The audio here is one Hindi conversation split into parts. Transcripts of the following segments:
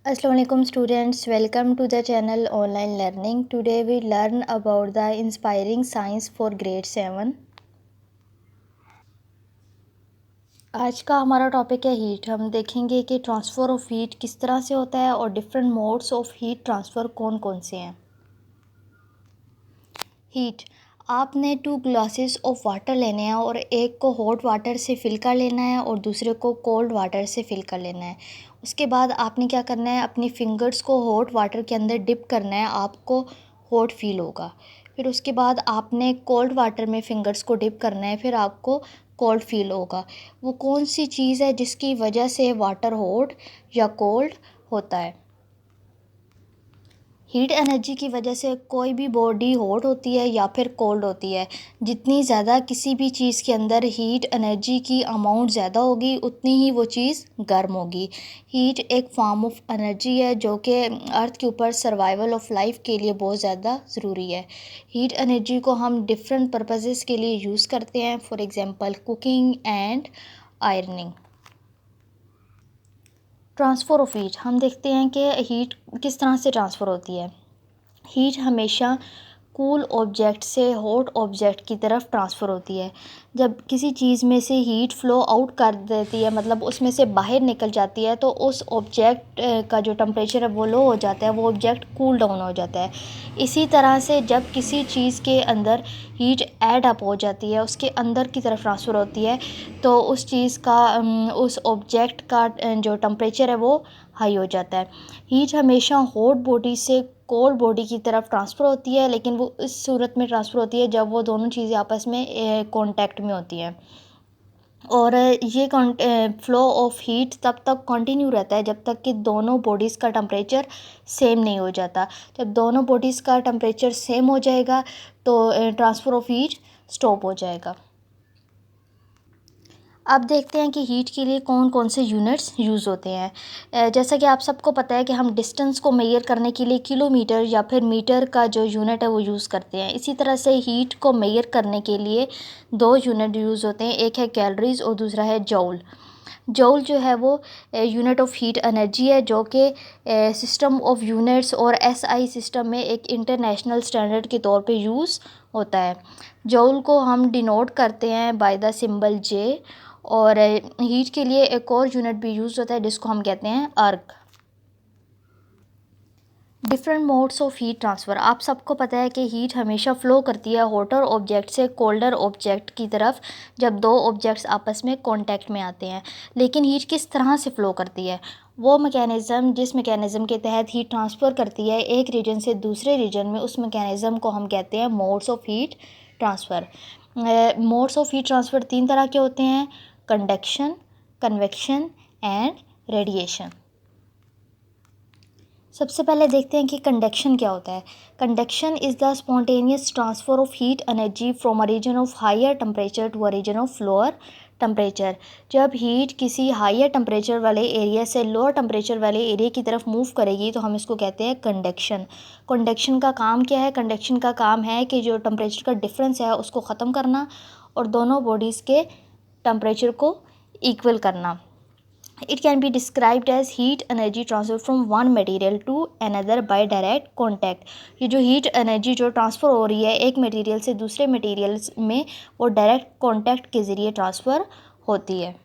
Assalamualaikum students, welcome to the channel Online Learning. Today we learn about the inspiring science for grade 7. आज का हमारा टॉपिक है हीट। हम देखेंगे कि ट्रांसफ़र ऑफ हीट किस तरह से होता है और different modes of heat transfer कौन कौन से हैं। हीट, आपने 2 ग्लासेस ऑफ वाटर लेने हैं और एक को हॉट वाटर से फिल कर लेना है और दूसरे को कोल्ड वाटर से फिल कर लेना है। उसके बाद आपने क्या करना है, अपनी फिंगर्स को हॉट वाटर के अंदर डिप करना है, आपको हॉट फील होगा। फिर उसके बाद आपने कोल्ड वाटर में फिंगर्स को डिप करना है, फिर आपको कोल्ड फील होगा। वो कौन सी चीज़ है जिसकी वजह से वाटर हॉट या कोल्ड होता है। हीट एनर्जी की वजह से कोई भी बॉडी हॉट होती है या फिर कोल्ड होती है। जितनी ज़्यादा किसी भी चीज़ के अंदर हीट एनर्जी की अमाउंट ज़्यादा होगी, उतनी ही वो चीज़ गर्म होगी। हीट एक फॉर्म ऑफ एनर्जी है जो कि अर्थ के ऊपर सर्वाइवल ऑफ लाइफ के लिए बहुत ज़्यादा ज़रूरी है। हीट एनर्जी को हम डिफरेंट पर्पसेस के लिए यूज़ करते हैं, for example cooking and ironing. Transfer of heat, हम देखते हैं कि हीट किस तरह से ट्रांसफ़र होती है। हीट हमेशा कूल ऑब्जेक्ट से हॉट ऑब्जेक्ट की तरफ ट्रांसफ़र होती है। जब किसी चीज़ में से हीट फ़्लो आउट कर देती है, मतलब उसमें से बाहर निकल जाती है, तो उस ऑब्जेक्ट का जो टेम्परेचर है वो लो हो जाता है, वो ऑब्जेक्ट कूल डाउन हो जाता है। इसी तरह से जब किसी चीज़ के अंदर हीट ऐड अप हो जाती है, उसके अंदर की तरफ ट्रांसफ़र होती है, तो उस चीज़ का उस ऑब्जेक्ट का जो टेम्परेचर है वो हाई हो जाता है। हीट हमेशा हॉट बॉडी से कोल्ड बॉडी की तरफ ट्रांसफ़र होती है, लेकिन वो इस सूरत में ट्रांसफ़र होती है जब वो दोनों चीज़ें आपस में कांटेक्ट में होती हैं। और ये फ़्लो ऑफ हीट तब तक कंटिन्यू रहता है जब तक कि दोनों बॉडीज़ का टेम्परेचर सेम नहीं हो जाता। जब दोनों बॉडीज़ का टेम्परेचर सेम हो जाएगा तो ट्रांसफ़र ऑफ हीट स्टॉप हो जाएगा। अब देखते हैं कि हीट के लिए कौन कौन से यूनिट्स यूज़ होते हैं। जैसा कि आप सबको पता है कि हम डिस्टेंस को मेज़र करने के लिए किलोमीटर या फिर मीटर का जो यूनिट है वो यूज़ करते हैं। इसी तरह से हीट को मेज़र करने के लिए 2 यूनिट यूज़ होते हैं, एक है कैलोरीज़ और दूसरा है जूल। जूल जो है वो यूनिट ऑफ हीट एनर्जी है, जो कि सिस्टम ऑफ यूनिट्स और एसआई सिस्टम में एक इंटरनेशनल स्टैंडर्ड के तौर पे यूज़ होता है। जूल को हम डिनोट करते हैं बाय द सिंबल जे। और हीट के लिए एक और यूनिट भी यूज़ होता है जिसको हम कहते हैं अर्ग। Different modes of heat transfer, आप सबको पता है कि हीट हमेशा फ़्लो करती है हॉटर ऑब्जेक्ट से कोल्डर ऑब्जेक्ट की तरफ जब दो ऑब्जेक्ट्स आपस में कांटेक्ट में आते हैं। लेकिन हीट किस तरह से फ़्लो करती है, वो मैकेनिज़्म जिस मैकेनिज़्म के तहत हीट ट्रांसफ़र करती है एक रीजन से दूसरे रीजन में, उस मैकेनिज़्म को हम कहते हैं modes of heat transfer. Modes of heat transfer 3 तरह के होते हैं: कंडक्शन, कन्वेक्शन एंड रेडिएशन। सबसे पहले देखते हैं कि कंडक्शन क्या होता है। Conduction is the spontaneous transfer of heat energy from a region of higher temperature to a region of lower temperature. जब हीट किसी हायर टेम्परेचर वाले एरिया से लोअर टेम्परेचर वाले एरिया की तरफ मूव करेगी तो हम इसको कहते हैं कंडक्शन। कंडक्शन का काम क्या है? कंडक्शन का काम है कि जो टेम्परेचर का डिफरेंस है उसको ख़त्म करना और दोनों बॉडीज़ के टेम्परेचर को इक्वल करना। It can be described as heat energy transfer from one material to another by direct contact। ये जो हीट एनर्जी जो ट्रांसफ़र हो रही है एक मटेरियल से दूसरे मटेरियल्स में, वो डायरेक्ट कांटेक्ट के ज़रिए ट्रांसफ़र होती है।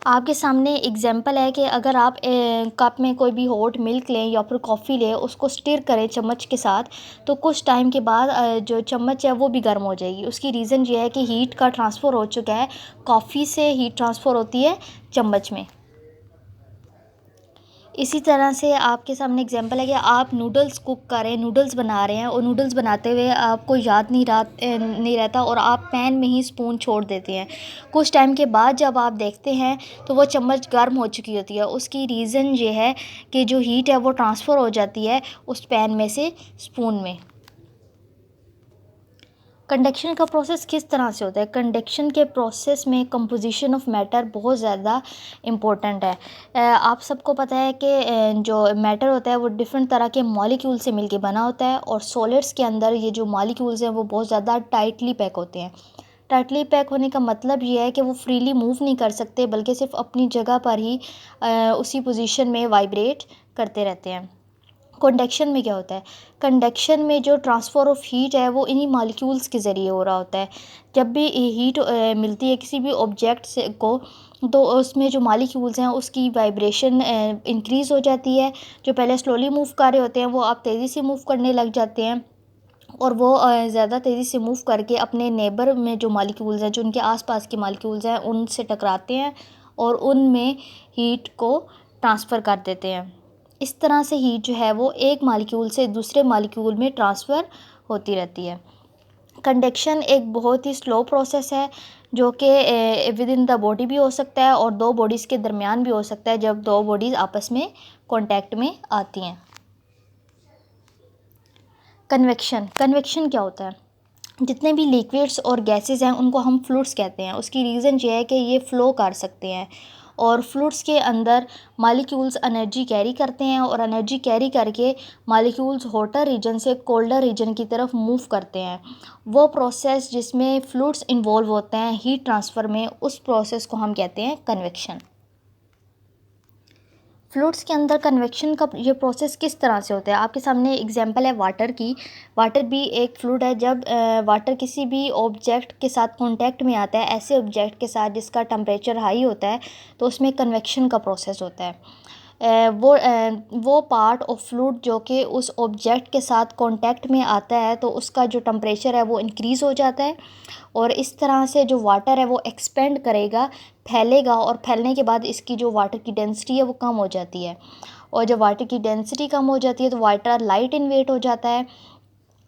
आपके सामने एग्जांपल है कि अगर आप कप में कोई भी हॉट मिल्क लें या फिर कॉफ़ी लें, उसको स्टिर करें चम्मच के साथ, तो कुछ टाइम के बाद जो चम्मच है वो भी गर्म हो जाएगी। उसकी रीज़न ये है कि हीट का ट्रांसफ़र हो चुका है, कॉफ़ी से हीट ट्रांसफ़र होती है चम्मच में। इसी तरह से आपके सामने एग्जांपल है कि आप नूडल्स कुक कर रहे हैं, नूडल्स बना रहे हैं और नूडल्स बनाते हुए आपको याद नहीं रहता और आप पैन में ही स्पून छोड़ देते हैं। कुछ टाइम के बाद जब आप देखते हैं तो वो चम्मच गर्म हो चुकी होती है। उसकी रीज़न ये है कि जो हीट है वो ट्रांसफ़र हो जाती है उस पैन में से स्पून में। कंडक्शन का प्रोसेस किस तरह से होता है? कंडक्शन के प्रोसेस में कंपोजिशन ऑफ मैटर बहुत ज़्यादा इम्पोर्टेंट है। आप सबको पता है कि जो मैटर होता है वो डिफरेंट तरह के मॉलिक्यूल से मिलके बना होता है और सॉलिड्स के अंदर ये जो मॉलिक्यूल्स हैं वो बहुत ज़्यादा टाइटली पैक होते हैं। टाइटली पैक होने का मतलब ये है कि वो फ्रीली मूव नहीं कर सकते, बल्कि सिर्फ अपनी जगह पर ही उसी पोजीशन में वाइब्रेट करते रहते हैं। कंडक्शन में क्या होता है? कंडक्शन में जो ट्रांसफ़र ऑफ हीट है वो इन्हीं मॉलिक्यूल्स के ज़रिए हो रहा होता है। जब भी हीट मिलती है किसी भी ऑब्जेक्ट से को, तो उसमें जो मॉलिक्यूल्स हैं उसकी वाइब्रेशन इंक्रीज़ हो जाती है। जो पहले स्लोली मूव कर रहे होते हैं वो अब तेज़ी से मूव करने लग जाते हैं, और वो ज़्यादा तेज़ी से मूव करके अपने नेबर में जो मॉलिक्यूल्स हैं, जो उनके आसपास के मॉलिक्यूल्स हैं, उनसे टकराते हैं और उनमें हीट को ट्रांसफ़र कर देते हैं। इस तरह से हीट जो है वो एक मॉलिक्यूल से दूसरे मॉलिक्यूल में ट्रांसफ़र होती रहती है। कंडक्शन एक बहुत ही स्लो प्रोसेस है, जो कि विद इन द बॉडी भी हो सकता है और दो बॉडीज़ के दरमियान भी हो सकता है, जब दो बॉडीज़ आपस में कॉन्टैक्ट में आती हैं। कन्वेक्शन क्या होता है? जितने भी लिक्विड्स और गैसेस हैं उनको हम फ्लूइड्स कहते हैं। उसकी रीज़न ये है कि ये फ़्लो कर सकते हैं, और फ्लूइड्स के अंदर मॉलिक्यूल्स एनर्जी कैरी करते हैं, और एनर्जी कैरी करके मॉलिक्यूल्स हॉटर रीजन से कोल्डर रीजन की तरफ मूव करते हैं। वो प्रोसेस जिसमें फ्लूइड्स इन्वॉल्व होते हैं हीट ट्रांसफ़र में, उस प्रोसेस को हम कहते हैं कन्वेक्शन। फ्लूइड्स के अंदर कन्वेक्शन का ये प्रोसेस किस तरह से होता है? आपके सामने एग्जांपल है वाटर की। वाटर भी एक फ्लूइड है। जब वाटर किसी भी ऑब्जेक्ट के साथ कांटेक्ट में आता है, ऐसे ऑब्जेक्ट के साथ जिसका टेम्परेचर हाई होता है, तो उसमें कन्वेक्शन का प्रोसेस होता है। वो पार्ट ऑफ फ्लूइड जो कि उस ऑब्जेक्ट के साथ कांटेक्ट में आता है, तो उसका जो टेम्परेचर है वो इंक्रीज़ हो जाता है, और इस तरह से जो वाटर है वो एक्सपेंड करेगा, फैलेगा, और फैलने के बाद इसकी जो वाटर की डेंसिटी है वो कम हो जाती है। और जब वाटर की डेंसिटी कम हो जाती है तो वाटर लाइट इन वेट हो जाता है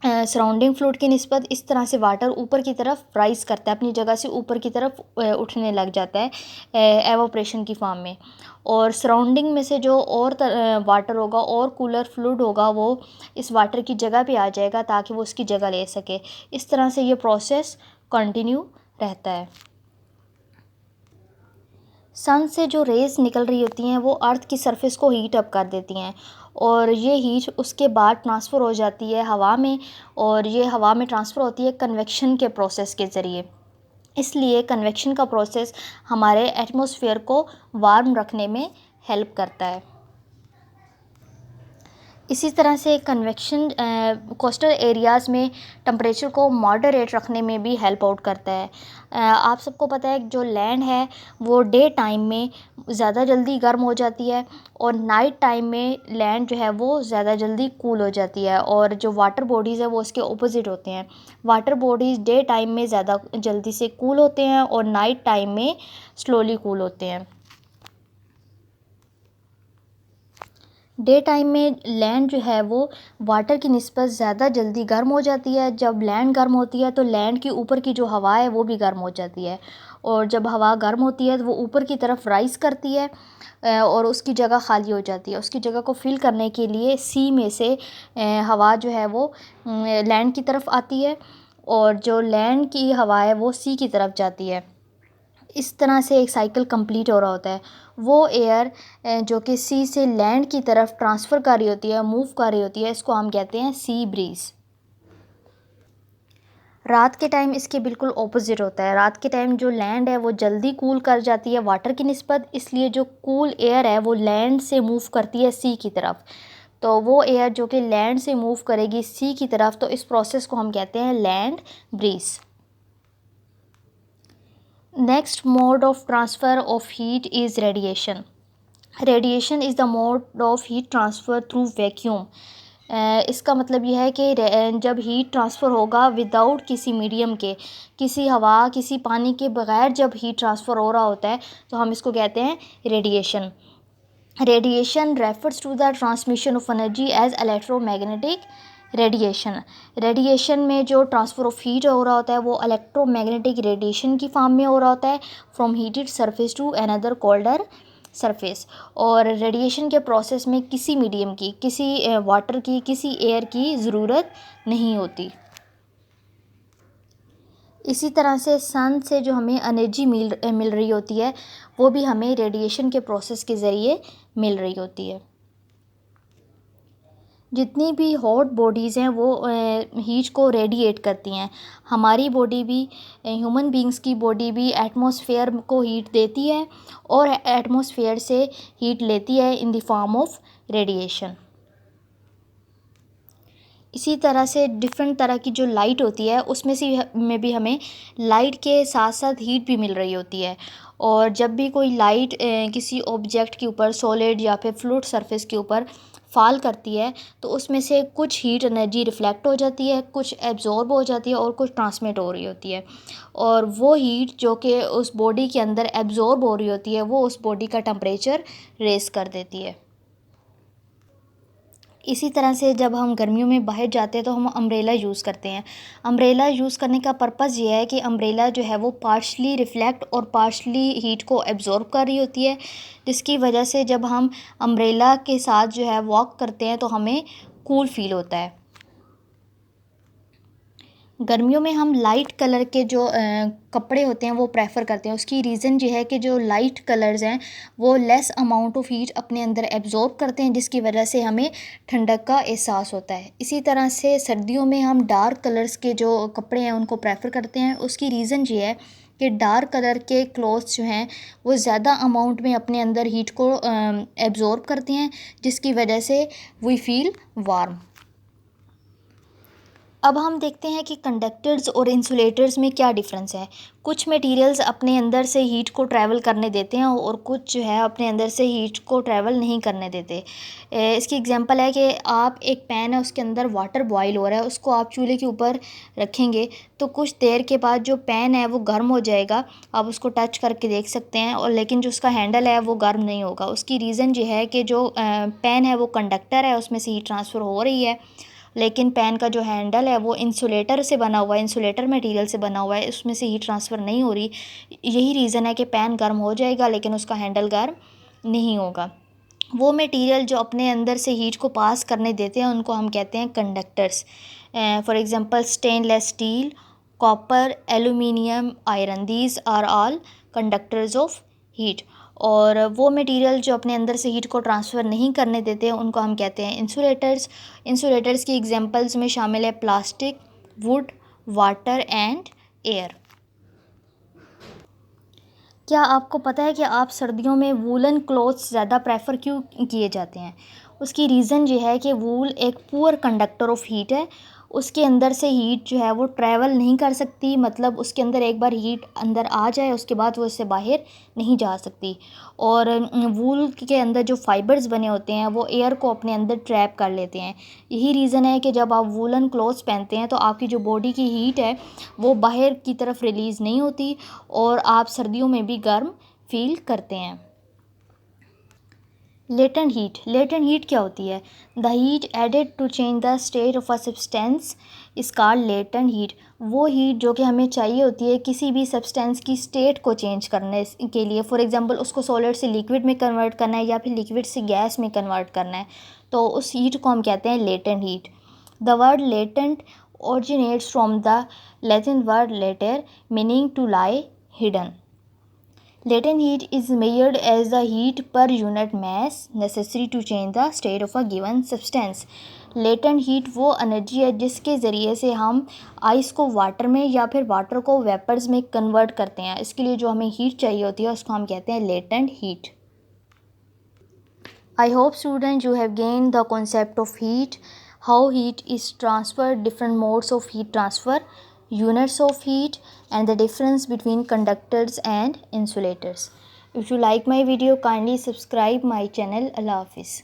सराउंडिंग फ्लूइड की निस्बत। इस तरह से वाटर ऊपर की तरफ राइज़ करता है, अपनी जगह से ऊपर की तरफ उठने लग जाता है एवोपरेशन की फॉर्म में। और सराउंडिंग में से जो और वाटर होगा और कूलर फ्लूइड होगा, वो इस वाटर की जगह पे आ जाएगा ताकि वो उसकी जगह ले सके। इस तरह से ये प्रोसेस कंटिन्यू रहता है। सन से जो रेज़ निकल रही होती हैं वो अर्थ की सरफेस को हीट अप कर देती हैं, और ये हीट उसके बाद ट्रांसफ़र हो जाती है हवा में, और ये हवा में ट्रांसफ़र होती है कन्वेक्शन के प्रोसेस के ज़रिए। इसलिए कन्वेक्शन का प्रोसेस हमारे एटमॉस्फेयर को वार्म रखने में हेल्प करता है। इसी तरह से कन्वेक्शन कोस्टल एरियाज़ में टेम्परेचर को मॉडरेट रखने में भी हेल्प आउट करता है। आप सबको पता है जो लैंड है वो डे टाइम में ज़्यादा जल्दी गर्म हो जाती है, और नाइट टाइम में लैंड जो है वो ज़्यादा जल्दी कूल हो जाती है, और जो वाटर बॉडीज़ है वो इसके ऑपोजिट होते हैं। वाटर बॉडीज़ डे टाइम में ज़्यादा जल्दी से कूल होते हैं, और नाइट टाइम में स्लोली कूल होते हैं। डे टाइम में लैंड जो है वो वाटर की निस्बत ज़्यादा जल्दी गर्म हो जाती है। जब लैंड गर्म होती है तो लैंड के ऊपर की जो हवा है वो भी गर्म हो जाती है, और जब हवा गर्म होती है तो वो ऊपर की तरफ राइज़ करती है, और उसकी जगह खाली हो जाती है। उसकी जगह को फिल करने के लिए सी में से हवा जो है वो लैंड की तरफ आती है, और जो लैंड की हवा है वो सी की तरफ जाती है। इस तरह से एक साइकिल कंप्लीट हो रहा होता है। वो एयर जो कि सी से लैंड की तरफ ट्रांसफ़र कर रही होती है, मूव कर रही होती है, इसको हम कहते हैं सी ब्रीज़। रात के टाइम इसके बिल्कुल ऑपोज़िट होता है। रात के टाइम जो लैंड है वो जल्दी कूल कर जाती है वाटर की निस्बत, इसलिए जो कूल एयर है वो लैंड से मूव करती है सी की तरफ। तो वो एयर जो कि लैंड से मूव करेगी सी की तरफ, तो इस प्रोसेस को हम कहते हैं land bridge. Next mode of transfer of heat is radiation. Radiation is the mode of heat transfer through vacuum. इसका मतलब यह है कि जब हीट ट्रांसफ़र होगा विदाउट किसी मीडियम के, किसी हवा किसी पानी के बग़ैर जब हीट ट्रांसफ़र हो रहा होता है, तो हम इसको कहते हैं radiation. Radiation refers to the transmission of energy as electromagnetic radiation. रेडिएशन में जो ट्रांसफ़र ऑफ हीट हो रहा होता है वो इलेक्ट्रोमैग्नेटिक रेडिएशन की फॉर्म में हो रहा होता है, from heated surface to another colder surface. और रेडिएशन के प्रोसेस में किसी मीडियम की, किसी वाटर की, किसी एयर की ज़रूरत नहीं होती। इसी तरह से सन से जो हमें एनर्जी मिल रही होती है वो भी हमें रेडिएशन के प्रोसेस के ज़रिए मिल रही होती है। जितनी भी हॉट बॉडीज़ हैं वो हीट को रेडिएट करती हैं। हमारी बॉडी भी, ह्यूमन बींग्स की बॉडी भी एटमॉस्फेयर को हीट देती है और एटमॉस्फेयर से हीट लेती है in the form of radiation. इसी तरह से डिफरेंट तरह की जो लाइट होती है उसमें से में भी हमें लाइट के साथ साथ हीट भी मिल रही होती है। और जब भी कोई लाइट किसी ऑब्जेक्ट के ऊपर, सॉलिड या फिर फ्लूइड सरफेस के ऊपर फॉल करती है तो उसमें से कुछ हीट एनर्जी रिफ्लेक्ट हो जाती है, कुछ एब्जॉर्ब हो जाती है और कुछ ट्रांसमिट हो रही होती है। और वो हीट जो कि उस बॉडी के अंदर एब्जॉर्ब हो रही होती है वो उस बॉडी का टेम्परेचर रेज़ कर देती है। इसी तरह से जब हम गर्मियों में बाहर जाते हैं तो हम अम्ब्रेला यूज़ करते हैं। अम्ब्रेला यूज़ करने का पर्पज़ ये है कि अम्ब्रेला जो है वो पार्शली रिफ्लेक्ट और पार्शली हीट को एब्ज़ॉर्ब कर रही होती है, जिसकी वजह से जब हम अम्ब्रेला के साथ जो है वॉक करते हैं तो हमें कूल फील होता है। गर्मियों में हम लाइट कलर के जो कपड़े होते हैं वो प्रेफ़र करते हैं। उसकी रीज़न ये है कि जो लाइट कलर्स हैं वो लेस अमाउंट ऑफ हीट अपने अंदर एब्ज़ॉर्ब करते हैं, जिसकी वजह से हमें ठंडक का एहसास होता है। इसी तरह से सर्दियों में हम डार्क कलर्स के जो कपड़े हैं उनको प्रेफ़र करते हैं। उसकी रीज़न ये है कि डार्क कलर के क्लॉथ्स जो हैं वो ज़्यादा अमाउंट में अपने अंदर हीट को एब्ज़ॉर्ब करते हैं, जिसकी वजह से वी फ़ील वार्म। अब हम देखते हैं कि कंडक्टर्स और इंसुलेटर्स में क्या डिफरेंस है। कुछ मटेरियल्स अपने अंदर से हीट को ट्रैवल करने देते हैं और कुछ जो है अपने अंदर से हीट को ट्रैवल नहीं करने देते। इसकी एग्जांपल है कि आप एक पैन है, उसके अंदर वाटर बॉईल हो रहा है, उसको आप चूल्हे के ऊपर रखेंगे तो कुछ देर के बाद जो पैन है वो गर्म हो जाएगा। आप उसको टच करके देख सकते हैं, और लेकिन जो उसका हैंडल है वो गर्म नहीं होगा। उसकी रीज़न ये है कि जो पैन है वो कंडक्टर है, उसमें से हीट ट्रांसफ़र हो रही है, लेकिन पैन का जो हैंडल है वो इंसुलेटर से बना हुआ है, इंसुलेटर मटेरियल से बना हुआ है, उसमें से हीट ट्रांसफ़र नहीं हो रही। यही रीज़न है कि पैन गर्म हो जाएगा लेकिन उसका हैंडल गर्म नहीं होगा। वो मटेरियल जो अपने अंदर से हीट को पास करने देते हैं उनको हम कहते हैं conductors. For example stainless steel, copper, aluminium, iron, these are all conductors of heat. और वो मटेरियल जो अपने अंदर से हीट को ट्रांसफ़र नहीं करने देते हैं उनको हम कहते हैं इंसुलेटर्स। इंसुलेटर्स की एग्जांपल्स में शामिल है plastic, would, water and air. क्या आपको पता है कि आप सर्दियों में वूलन क्लॉथ्स ज़्यादा प्रेफर क्यों किए जाते हैं? उसकी रीज़न ये है कि वूल एक पुअर कंडक्टर ऑफ हीट है। उसके अंदर से हीट जो है वो ट्रैवल नहीं कर सकती, मतलब उसके अंदर एक बार हीट अंदर आ जाए उसके बाद वो इससे बाहर नहीं जा सकती। और वूल के अंदर जो फाइबर्स बने होते हैं वो एयर को अपने अंदर ट्रैप कर लेते हैं। यही रीज़न है कि जब आप वूलन क्लॉथ्स पहनते हैं तो आपकी जो बॉडी की हीट है वो बाहर की तरफ रिलीज़ नहीं होती और आप सर्दियों में भी गर्म फील करते हैं। लेटेंट हीट क्या होती है? The heat added to change the state of a substance is called latent heat. वो हीट जो कि हमें चाहिए होती है किसी भी सब्सटेंस की स्टेट को चेंज करने के लिए। फॉर एग्जांपल उसको सॉलिड से लिक्विड में कन्वर्ट करना है या फिर लिक्विड से गैस में कन्वर्ट करना है, तो उस हीट को हम कहते हैं latent heat. The word latent originates from the Latin word later, meaning to lie hidden. Latent heat is measured as the heat per unit mass necessary to change the state of a given substance. Latent heat वो एनर्जी है जिसके ज़रिए से हम आइस को वाटर में या फिर वाटर को वेपर्स में कन्वर्ट करते हैं। इसके लिए जो हमें हीट चाहिए होती है उसको हम कहते हैं latent heat. I hope students you have gained the concept of heat, how heat is transferred, different modes of heat transfer, units of heat, and the difference between conductors and insulators. If you like my video, kindly subscribe my channel. Allah Hafiz.